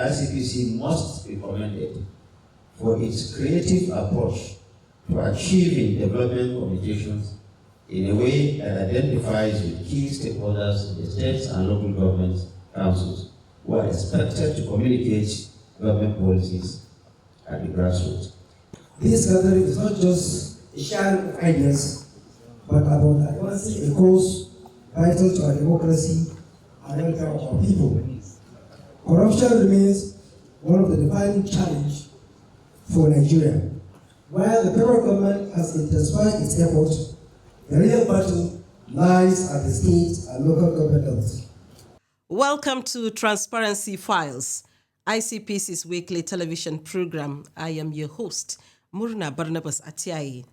ICPC must be commended for its creative approach to achieving development communications in a way that identifies with key stakeholders in the states and local government councils who are expected to communicate government policies at the grassroots. This gathering is not just a sharing of ideas, but about advancing a cause vital to our democracy and welfare of our people. Corruption remains one of the defining challenges for Nigeria. While the federal government has intensified its efforts, the real battle lies at the state and local government levels. Welcome to Transparency Files, ICPC's weekly television program. I am your host, Murna Barnabas Atiaye.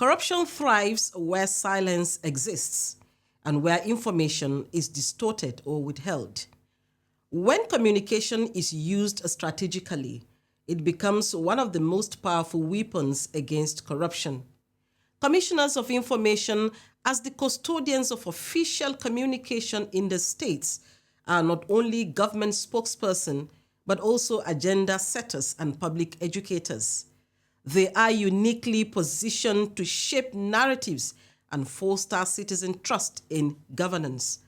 Corruption thrives where silence exists and where information is distorted or withheld. When communication is used strategically, it becomes one of the most powerful weapons against corruption. Commissioners of information, as the custodians of official communication in the states, are not only government spokespersons, but also agenda setters and public educators. They are uniquely positioned to shape narratives and foster citizen trust in governance.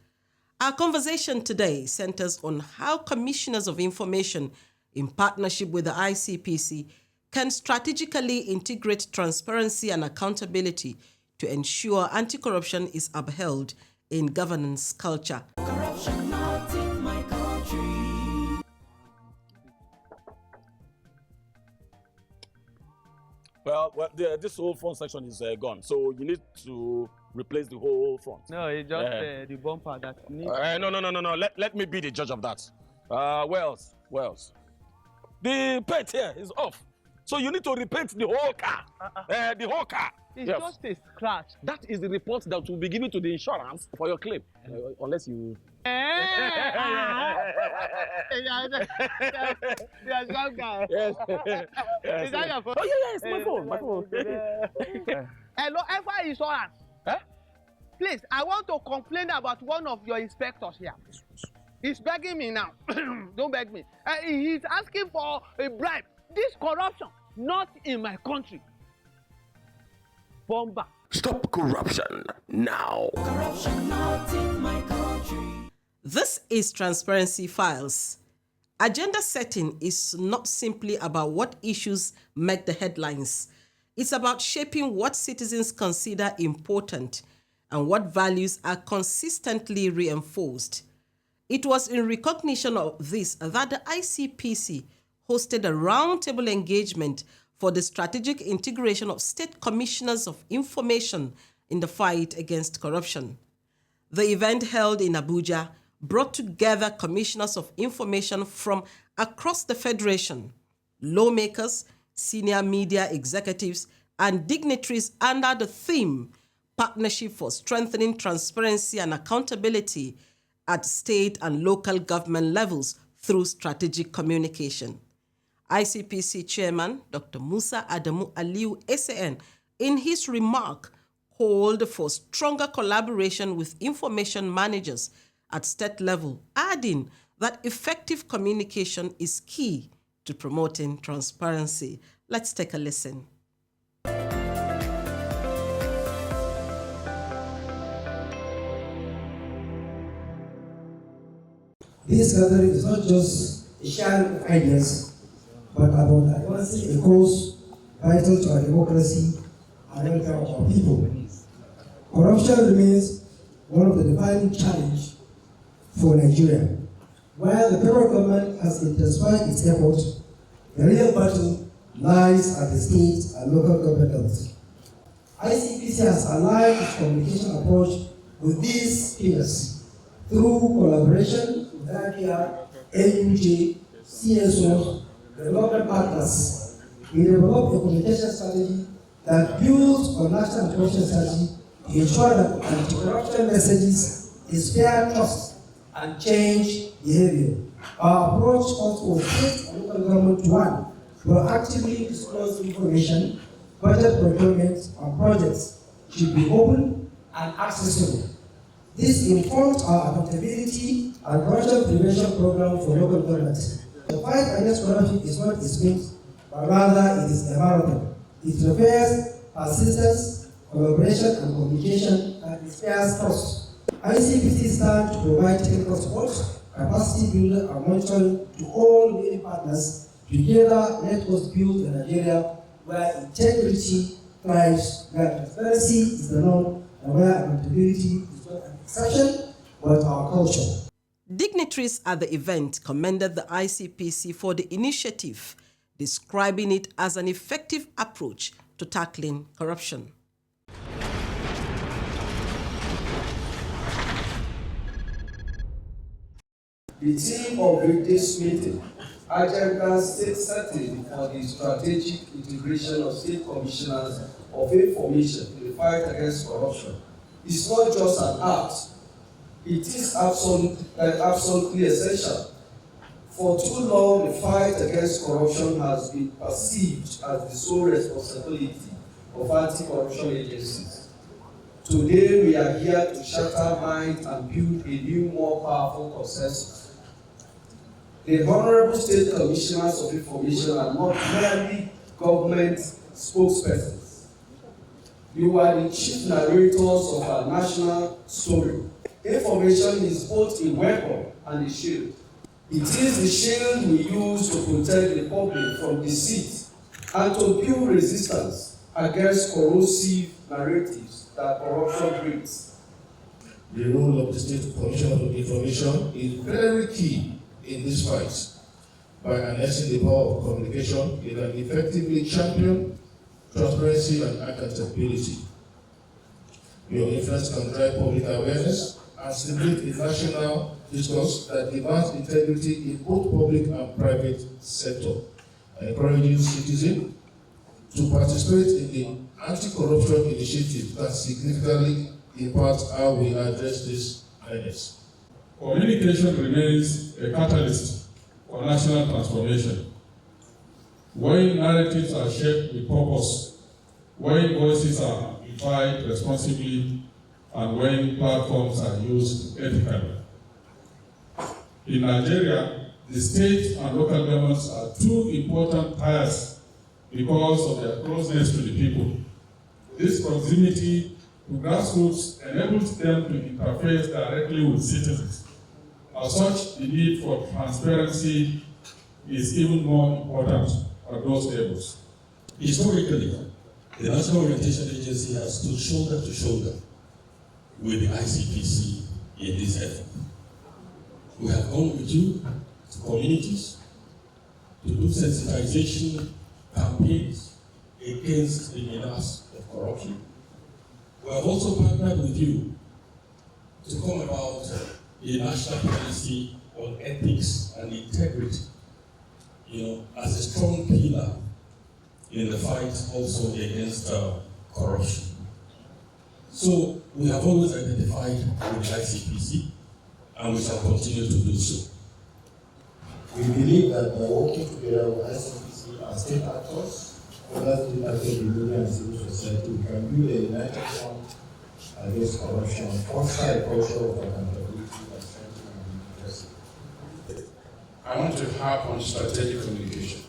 Our conversation today centers on how commissioners of information, in partnership with the ICPC, can strategically integrate transparency and accountability to ensure anti-corruption is upheld in governance culture. Corruption not in my country. Well, this whole front section is gone, so you need to replace the whole front. No, it's just the bumper that needs. No. Let me be the judge of that. Wells. The paint here is off, so you need to repaint the whole car. The whole car. It's just a scratch. That is the report that will be given to the insurance for your claim, unless you. Yes. Is that your phone? Oh yeah, it's my phone. Hello, FI Insurance. Huh? Please, I want to complain about one of your inspectors here. He's begging me now. Don't beg me. He's asking for a bribe. This corruption, not in my country. Bomba. Stop corruption now. Corruption not in my country. This is Transparency Files. Agenda setting is not simply about what issues make the headlines. It's about shaping what citizens consider important and what values are consistently reinforced. It was in recognition of this that the ICPC hosted a roundtable engagement for the strategic integration of state commissioners of information in the fight against corruption. The event held in Abuja brought together commissioners of information from across the Federation, lawmakers, senior media executives, and dignitaries under the theme Partnership for Strengthening Transparency and Accountability at state and local government levels through strategic communication. ICPC Chairman Dr. Musa Adamu Aliu SAN, in his remark, called for stronger collaboration with information managers at state level, adding that effective communication is key to promoting transparency. Let's take a listen. This gathering is not just a sharing of ideas, but about advancing a cause vital to our democracy and welfare of our people. Corruption remains one of the defining challenges for Nigeria. While the federal government has intensified its efforts, the real battle lies at the state and local government levels. ICPC has aligned its communication approach with these pillars through collaboration with IPR, AUJ, CSOs, development partners. We developed a communication strategy that builds on national anti-corruption strategy to ensure that anti-corruption messages inspire trust and change behavior. Our approach calls for state and local government to one, proactively disclose information, budget procurement and projects should be open and accessible. This informs our accountability and corruption prevention program for local governments. The fight against corruption is not a sprint, but rather it is a marathon. It requires persistence, collaboration, and communication, and it spares trust. ICPC stands to provide technical support, capacity building, and monitoring to all willing partners. Together, let us build a Nigeria where integrity thrives, where transparency is the norm, and where accountability is not an exception, but our culture. Dignitaries at the event commended the ICPC for the initiative, describing it as an effective approach to tackling corruption. The theme of this meeting, agenda state setting for the strategic integration of state commissioners of information in the fight against corruption, is not just an act. It is absolutely essential. For too long, the fight against corruption has been perceived as the sole responsibility of anti-corruption agencies. Today, we are here to shatter minds and build a new, more powerful consensus. The Honorable State Commissioners of Information are not merely government spokespersons. You are the chief narrators of our national story. Information is both a weapon and a shield. It is the shield we use to protect the public from deceit and to build resistance against corrosive narratives that corruption brings. The role of the State Commission of Information is very key in this fight. By harnessing the power of communication, it can effectively champion transparency and accountability. Your influence can drive public awareness and stimulate a national discourse that demands integrity in both public and private sector, encouraging citizens to participate in the anti-corruption initiative that significantly impacts how we address this menace. Communication remains a catalyst for national transformation. When narratives are shaped with purpose, when voices are amplified responsibly, and when platforms are used ethically. In Nigeria, the state and local governments are two important ties because of their closeness to the people. This proximity to grassroots enables them to interface directly with citizens. As such, the need for transparency is even more important at those levels. Historically, the National Orientation Agency has stood shoulder to shoulder with the ICPC in this effort. We have gone with you to communities to do sensitization campaigns against the menace of corruption. We have also partnered with you to come about a national policy on ethics and integrity, as a strong pillar in the fight also against corruption. So we have always identified with ICPC, and we shall continue to do so. We believe that by working together with ICPC and state actors, other state actors, the media and civil society, we can build a united front against corruption, foster a culture of accountability and strengthen democracy. I want to harp on strategic communication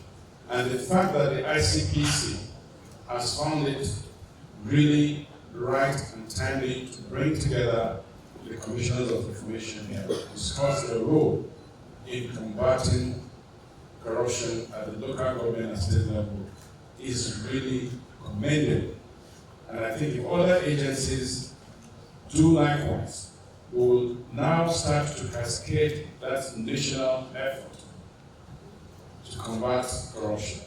and the fact that the ICPC has found it really right and timely to bring together the commissioners of information here to discuss their role in combating corruption at the local government and state level is really commended. And I think if other agencies do likewise, we will now start to cascade that national effort to combat corruption.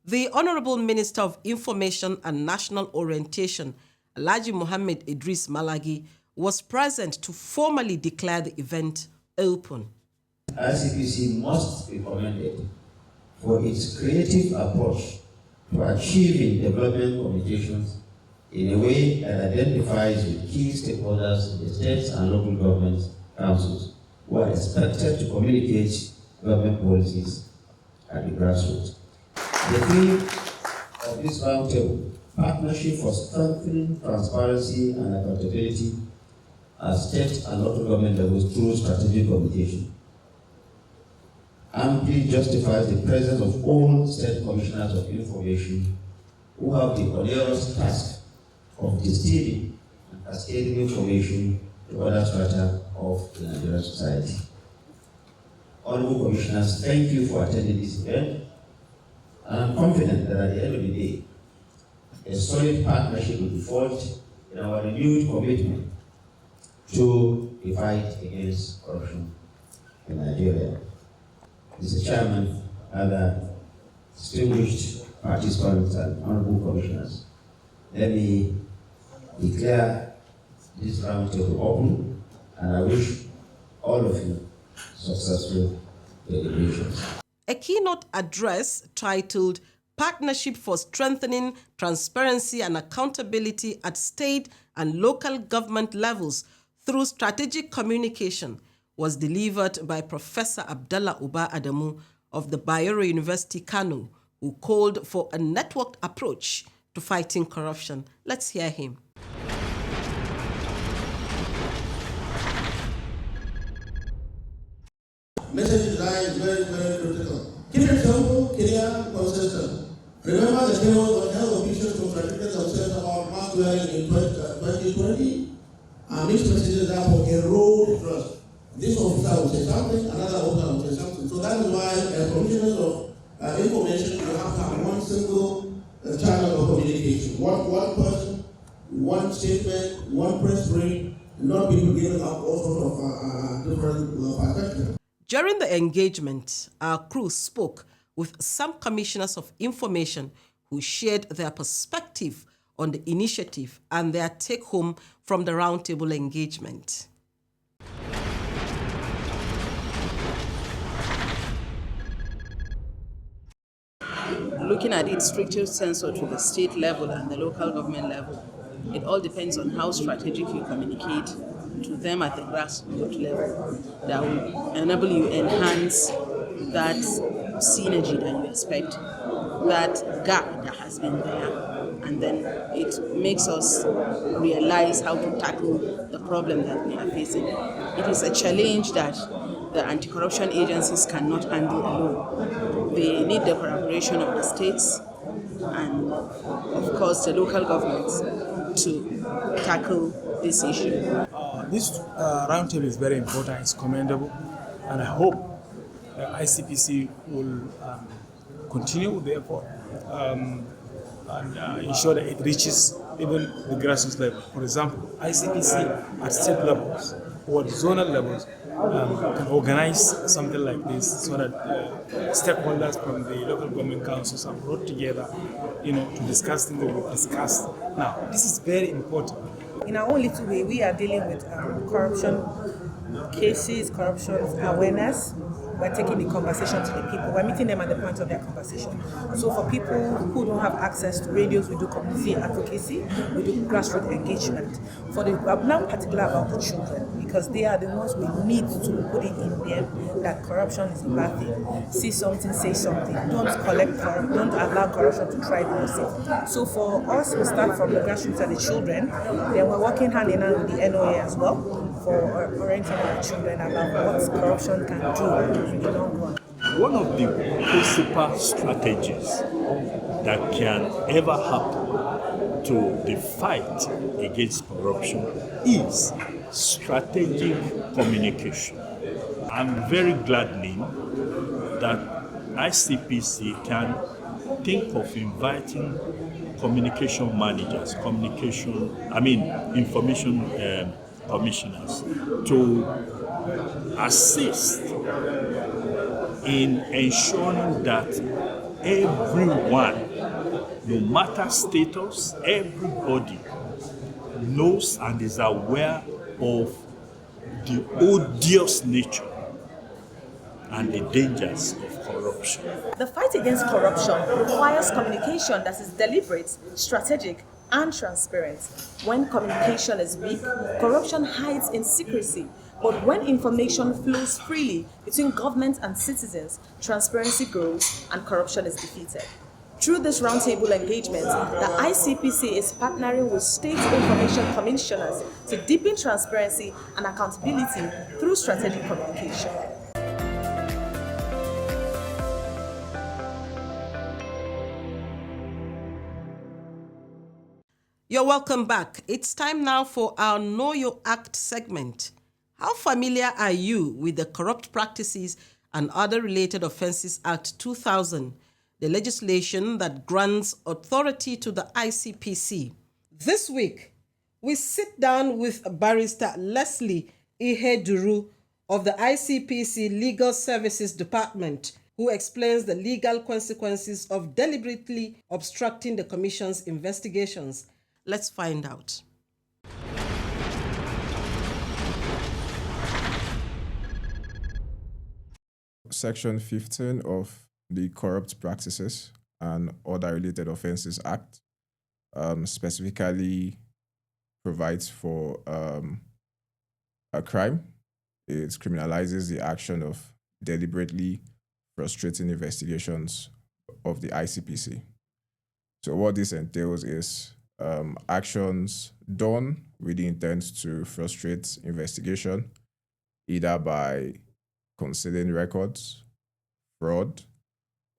The Honorable Minister of Information and National Orientation, Alhaji Mohammed Idris Malagi, was present to formally declare the event open. ICPC must be commended for its creative approach to achieving development communications in a way that identifies with key stakeholders in the states and local government councils who are expected to communicate government policies at the grassroots. The theme of this roundtable Partnership for Strengthening Transparency and Accountability at state and local government levels through strategic communication amply justifies the presence of all state commissioners of information who have the onerous task of distilling and cascading information to other strata of the Nigerian society. Honorable Commissioners, thank you for attending this event, and I'm confident that at the end of the day, a solid partnership will be forged in our renewed commitment to the fight against corruption in Nigeria. Mr. Chairman, other distinguished participants and honorable commissioners, let me declare this roundtable open, and I wish all of you successful deliberations. A keynote address titled Partnership for Strengthening Transparency and Accountability at State and Local Government Levels Through Strategic Communication was delivered by Professor Abdallah Uba Adamu of the Bayero University, Kano, who called for a networked approach to fighting corruption. Let's hear him. Message design is very, very critical. Keep it simple, clear, consistent. Remember the demos on health officials contradicted themselves about mask wearing in 2020, and these messages therefore erode trust. This officer will say something, another officer will say something. So that is why commissioners of information, you have to have one single channel of communication. One person, one statement, one press brief, not people giving up all sorts of different perspectives. During the engagement, our crew spoke with some commissioners of information who shared their perspective on the initiative and their take-home from the roundtable engagement. Looking at it strictly censored to the state level and the local government level, it all depends on how strategic you communicate to them at the grassroots level that will enable you enhance that synergy that you expect, that gap that has been there, and then it makes us realize how to tackle the problem that we are facing. It is a challenge that the anti-corruption agencies cannot handle alone. They need the collaboration of the states and, of course, the local governments to tackle this issue. This roundtable is very important, it's commendable, and I hope ICPC will continue with the effort and ensure that it reaches even the grassroots level. For example, ICPC at state levels or zonal levels can organize something like this so that stakeholders from the local government councils are brought together, to discuss things that we've discussed. Now, this is very important. In our own little way, we are dealing with corruption cases, corruption awareness. We're taking the conversation to the people. We're meeting them at the point of their conversation. So for people who don't have access to radios, we do community advocacy, we do grassroots engagement. I'm now particular about the children because they are the ones we need to put it in them that corruption is a bad thing. See something, say something. Don't allow corruption to thrive in yourself. So for us, we start from the grassroots and the children. Then we're working hand in hand with the NOA as well for orienting our children about what corruption can do in the long run. One of the principal strategies that can ever happen to the fight against corruption is strategic communication. I'm very gladdening that ICPC can think of inviting communication managers, information commissioners to assist in ensuring that everyone, no matter status, everybody knows and is aware of the odious nature and the dangers of corruption. The fight against corruption requires communication that is deliberate, strategic, and transparent. When communication is weak, corruption hides in secrecy. But when information flows freely between government and citizens, transparency grows and corruption is defeated. Through this roundtable engagement, the ICPC is partnering with state information commissioners to deepen transparency and accountability through strategic communication. You're welcome back. It's time now for our Know Your Act segment. How familiar are you with the Corrupt Practices and Other Related Offences Act 2000, the legislation that grants authority to the ICPC? This week, we sit down with Barrister Leslie Iheduru of the ICPC Legal Services Department, who explains the legal consequences of deliberately obstructing the Commission's investigations. Let's find out. Section 15 of the Corrupt Practices and Other Related Offences Act specifically provides for a crime. It criminalizes the action of deliberately frustrating investigations of the ICPC. So what this entails is actions done with the intent to frustrate investigation, either by concealing records, fraud,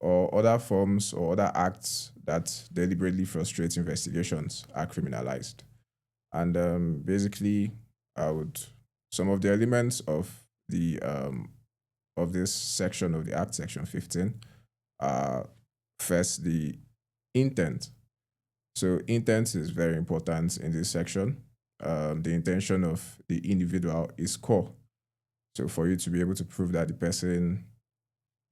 or other forms or other acts that deliberately frustrate investigations are criminalized. And basically, some of the elements of the of this section of the Act, Section 15, are first the intent. So intent is very important in this section. The intention of the individual is core. So for you to be able to prove that the person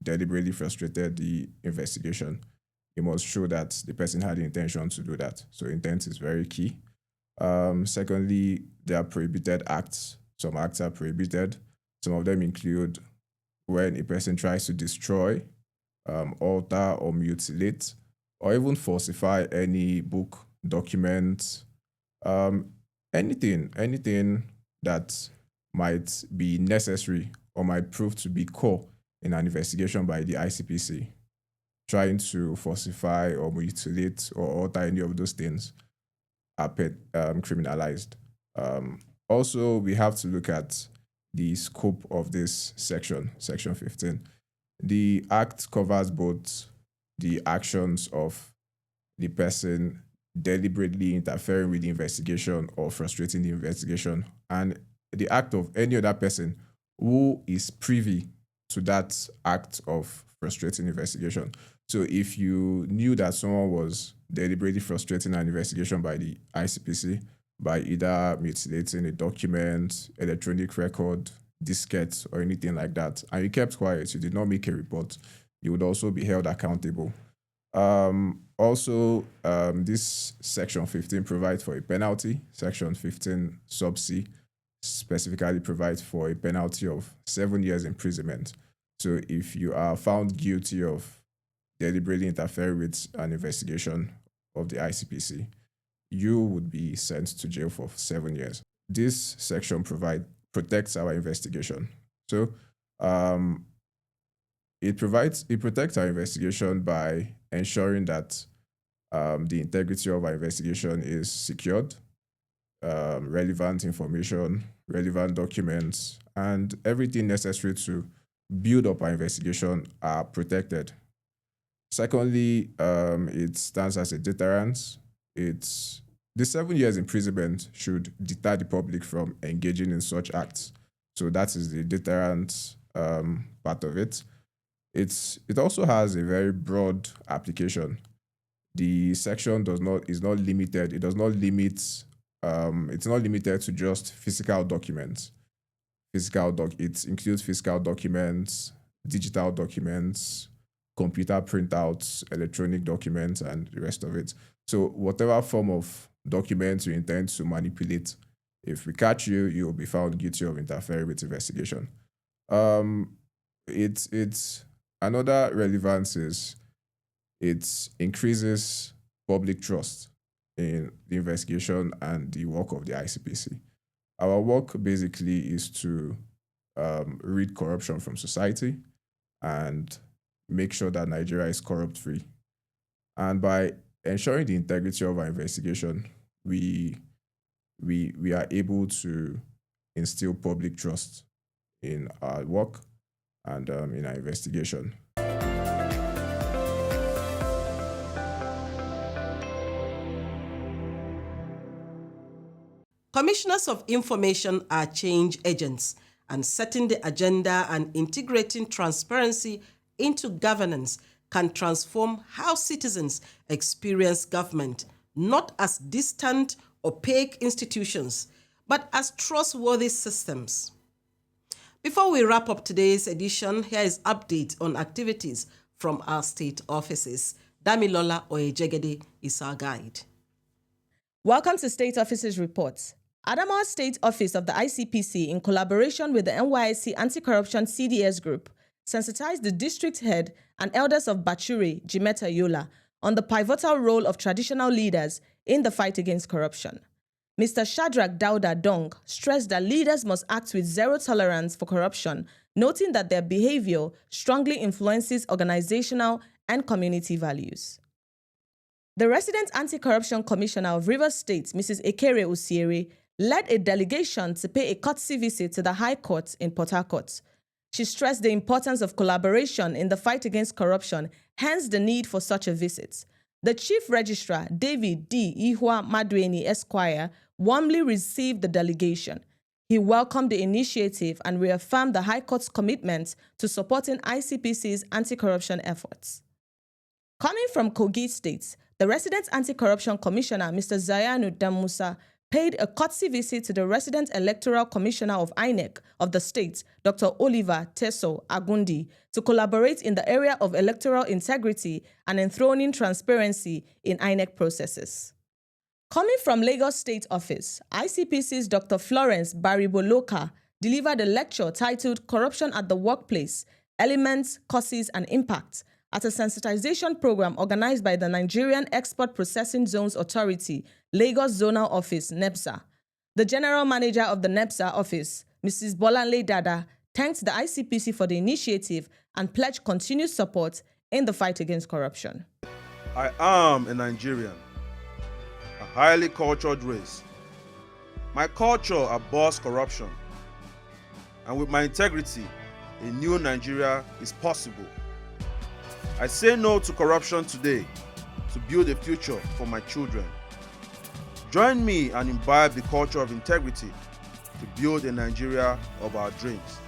deliberately frustrated the investigation, you must show that the person had the intention to do that. So intent is very key. Secondly, there are prohibited acts. Some acts are prohibited. Some of them include when a person tries to destroy, alter, or mutilate, or even falsify any book, document, anything that might be necessary or might prove to be core in an investigation by the ICPC. Trying to falsify or mutilate or alter any of those things are criminalized. Also, we have to look at the scope of this section, Section 15. The Act covers both the actions of the person deliberately interfering with the investigation or frustrating the investigation, and the act of any other person who is privy to that act of frustrating investigation. So if you knew that someone was deliberately frustrating an investigation by the ICPC by either mutilating a document, electronic record, diskette, or anything like that, and you kept quiet, you did not make a report, you would also be held accountable. This Section 15 provides for a penalty. Section 15 sub C specifically provides for a penalty of 7 years imprisonment. So if you are found guilty of deliberately interfering with an investigation of the ICPC, you would be sent to jail for 7 years. This section protects our investigation. So it protects our investigation by ensuring that the integrity of our investigation is secured, relevant information, relevant documents, and everything necessary to build up our investigation are protected. Secondly, it stands as a deterrent. The 7 years imprisonment should deter the public from engaging in such acts. So that is the deterrent part of it. It also has a very broad application. The section is not limited. It does not limit. It's not limited to just physical documents. It includes physical documents, digital documents, computer printouts, electronic documents, and the rest of it. So whatever form of documents you intend to manipulate, if we catch you, you will be found guilty of interfering with investigation. It's another relevance is it increases public trust in the investigation and the work of the ICPC. Our work basically is to rid corruption from society and make sure that Nigeria is corrupt-free. And by ensuring the integrity of our investigation, we are able to instill public trust in our work and in our investigation. Commissioners of information are change agents, and setting the agenda and integrating transparency into governance can transform how citizens experience government, not as distant, opaque institutions, but as trustworthy systems. Before we wrap up today's edition, here is update on activities from our state offices. Damilola Oyejegede is our guide. Welcome to State Offices Reports. Adamawa State Office of the ICPC, in collaboration with the NYSC Anti-Corruption CDS Group, sensitized the district head and elders of Bachure, Jimeta Yola, on the pivotal role of traditional leaders in the fight against corruption. Mr. Shadrach Dauda Dong stressed that leaders must act with zero tolerance for corruption, noting that their behavior strongly influences organizational and community values. The resident Anti-Corruption Commissioner of Rivers State, Mrs. Ekere Usiere, led a delegation to pay a courtesy visit to the High Court in Port Harcourt. She stressed the importance of collaboration in the fight against corruption, hence the need for such a visit. The Chief Registrar, David D. Ihua Madweni Esquire, warmly received the delegation. He welcomed the initiative and reaffirmed the High Court's commitment to supporting ICPC's anti-corruption efforts. Coming from Kogi State, the resident Anti-Corruption Commissioner, Mr. Zayanu Damusa, paid a courtesy visit to the resident Electoral Commissioner of INEC of the state, Dr. Oliver Teso Agundi, to collaborate in the area of electoral integrity and enthroning transparency in INEC processes. Coming from Lagos State Office, ICPC's Dr. Florence Bariboloka delivered a lecture titled Corruption at the Workplace, Elements, Causes and Impact at a sensitization program organized by the Nigerian Export Processing Zones Authority, Lagos Zonal Office, NEPSA. The General Manager of the NEPSA office, Mrs. Bolanle Dada, thanked the ICPC for the initiative and pledged continued support in the fight against corruption. I am a Nigerian, a highly cultured race. My culture abhors corruption, and with my integrity, a new Nigeria is possible. I say no to corruption today to build a future for my children. Join me and imbibe the culture of integrity to build a Nigeria of our dreams.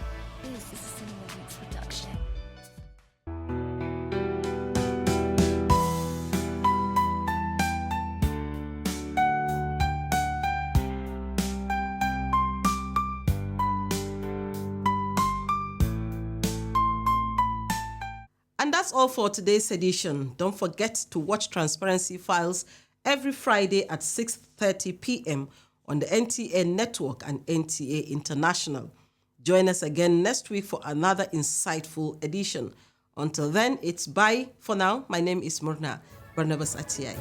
And that's all for today's edition. Don't forget to watch Transparency Files every Friday at 6:30 p.m. on the NTA Network and NTA International. Join us again next week for another insightful edition. Until then, it's bye for now. My name is Murna Barnabas Atiai.